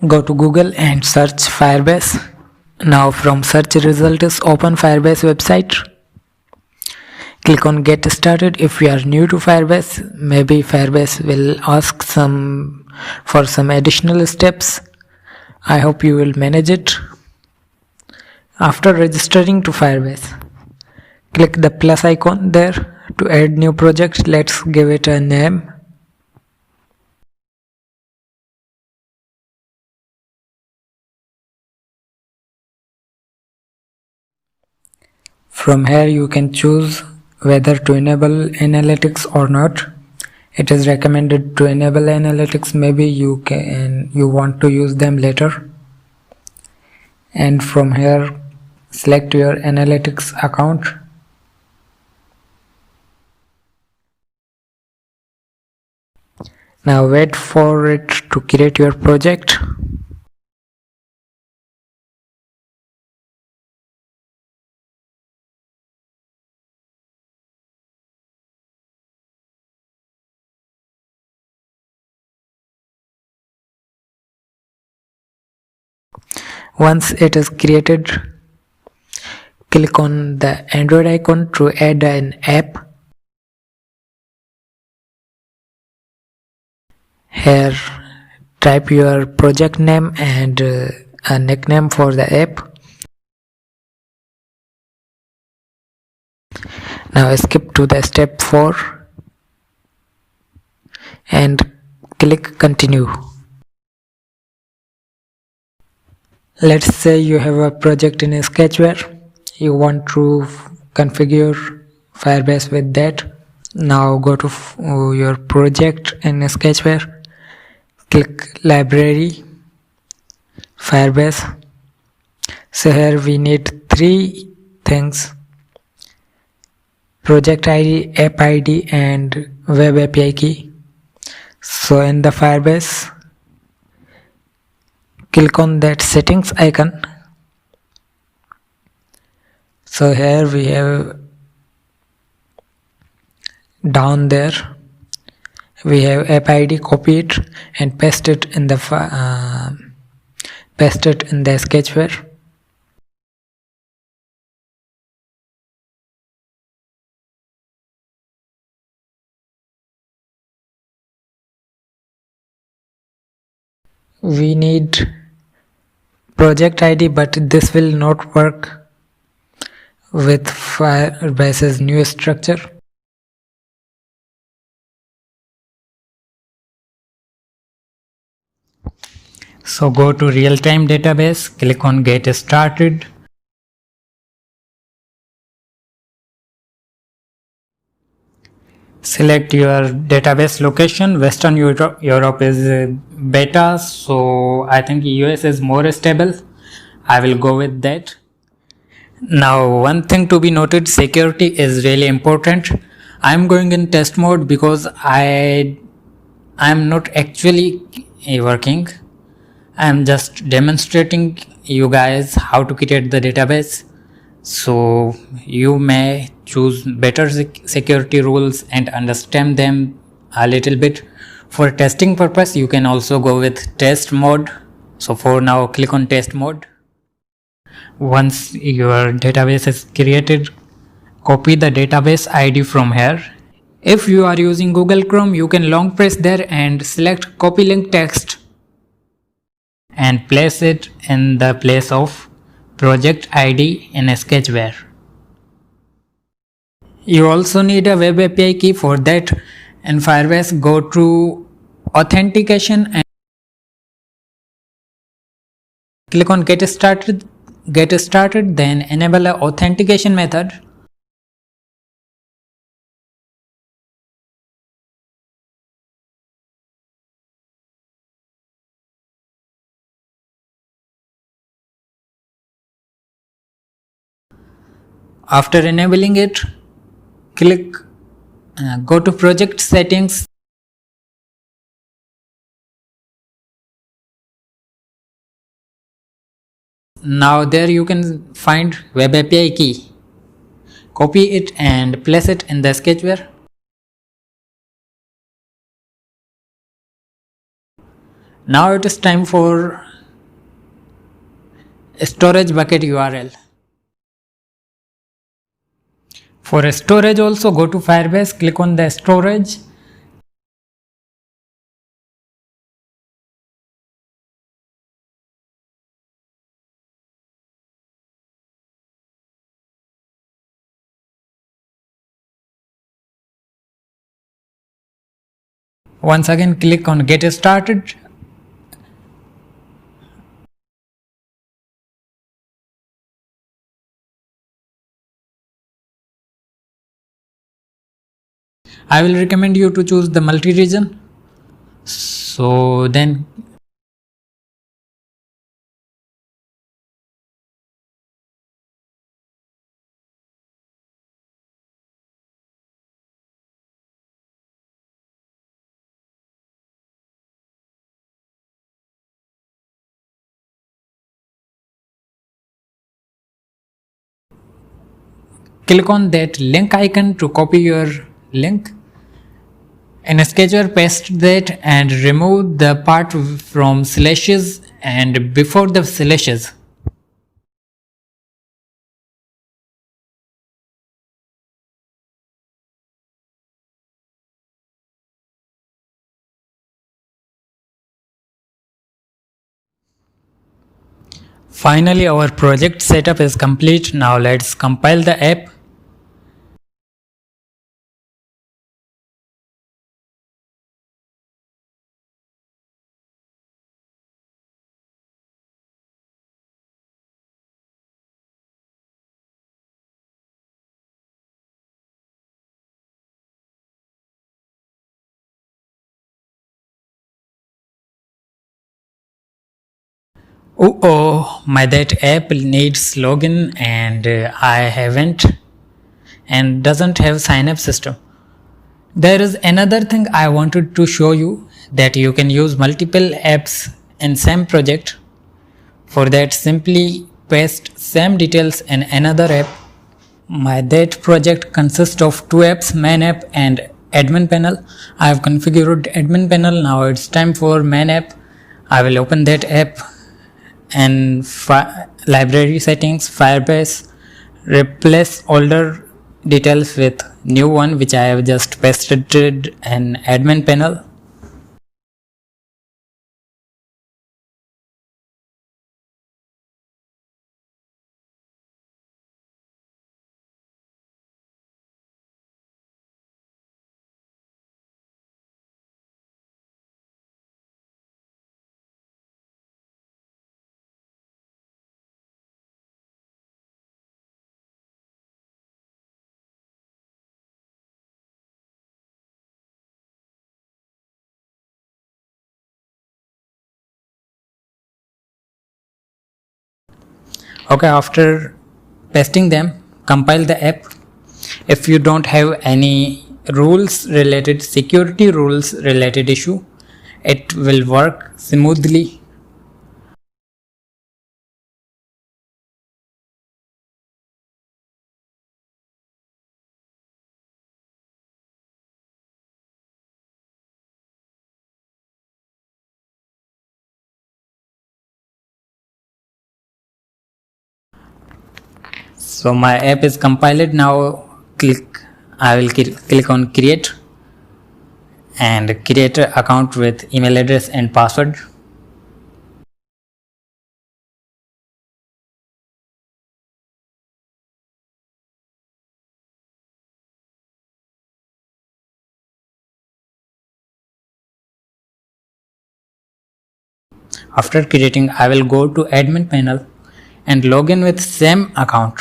Go to Google and search Firebase. Now from search results, open Firebase website. Click on Get Started. If you are new to Firebase, maybe Firebase will ask for some additional steps. I hope you will manage it. After registering to Firebase, click the plus icon there to add new project. Let's give it a name. From here you can choose whether to enable analytics or not. It is recommended to enable analytics. Maybe you want to use them later. And from here select your analytics account. Now wait for it to create your project. Once it is created, click on the Android icon to add an app. Here type your project name and a nickname for the app. Now skip to the step 4 and click continue. Let's say you have a project in Sketchware. You want to configure Firebase with that. Now go to your project in Sketchware. Click Library, Firebase. So here we need 3 things: project ID, app ID and web API key. So in the Firebase, click on that settings icon. So here we have down there we have app ID. Copy it and paste it in the Sketchware. We need project ID, but this will not work with Firebase's new structure. So go to Realtime Database, click on Get Started. Select your database location. Western Europe is beta, so I think US is more stable. I will go with that. Now one thing to be noted, security is really important. I am going in test mode because I am not actually working. I am just demonstrating you guys how to create the database. So you may choose better security rules and understand them a little bit. For testing purpose, you can also go with test mode. So for now, click on test mode. Once your database is created, copy the database ID from here. If you are using Google Chrome, you can long press there and select copy link text and place it in the place of project ID in Sketchware. You also need a web API key. For that, in Firebase, go to authentication and click on Get Started, then enable an authentication method. After enabling it, go to project settings. Now there you can find web API key. Copy it and place it in the Sketchware. Now it is time for storage bucket URL. For storage also, go to Firebase, click on the storage. Once again, click on get started. I will recommend you to choose the multi-region. So then click on that link icon to copy your link. In Sketchware, paste that and remove the part from slashes and before the slashes. Finally, our project setup is complete. Now let's compile the app. Oh, my that app needs login and I haven't and doesn't have sign up system. There is another thing I wanted to show you, that you can use multiple apps in same project. For that, simply paste same details in another app. My that project consists of two apps, main app and admin panel. I have configured admin panel. Now it's time for main app. I will open that app and library settings, Firebase, replace older details with new one which I have just pasted in admin panel. Okay, after pasting them, compile the app. If you don't have any rules related, security rules related issue, it will work smoothly. So my app is compiled. Now I will click on create and create an account with email address and password. After creating, I will go to admin panel and log in with same account.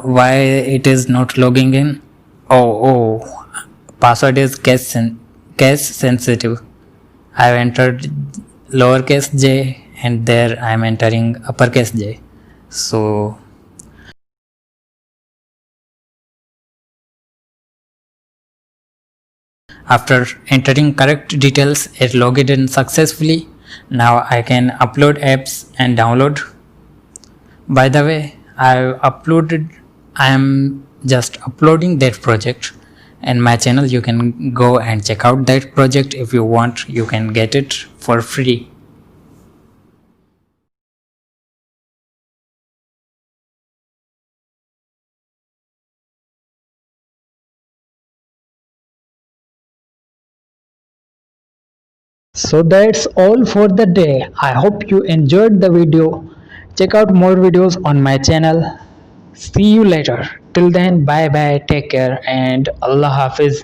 Why it is not logging in? Oh, password is case sensitive. I have entered lowercase j and there I am entering uppercase j. So after entering correct details, it logged in successfully. Now I can upload apps and download. By the way, I am just uploading that project in my channel. You can go and check out that project if you want. You can get it for free. So that's all for the day. I hope you enjoyed the video. Check out more videos on my channel. See you later. Till then, bye bye, take care, and Allah Hafiz.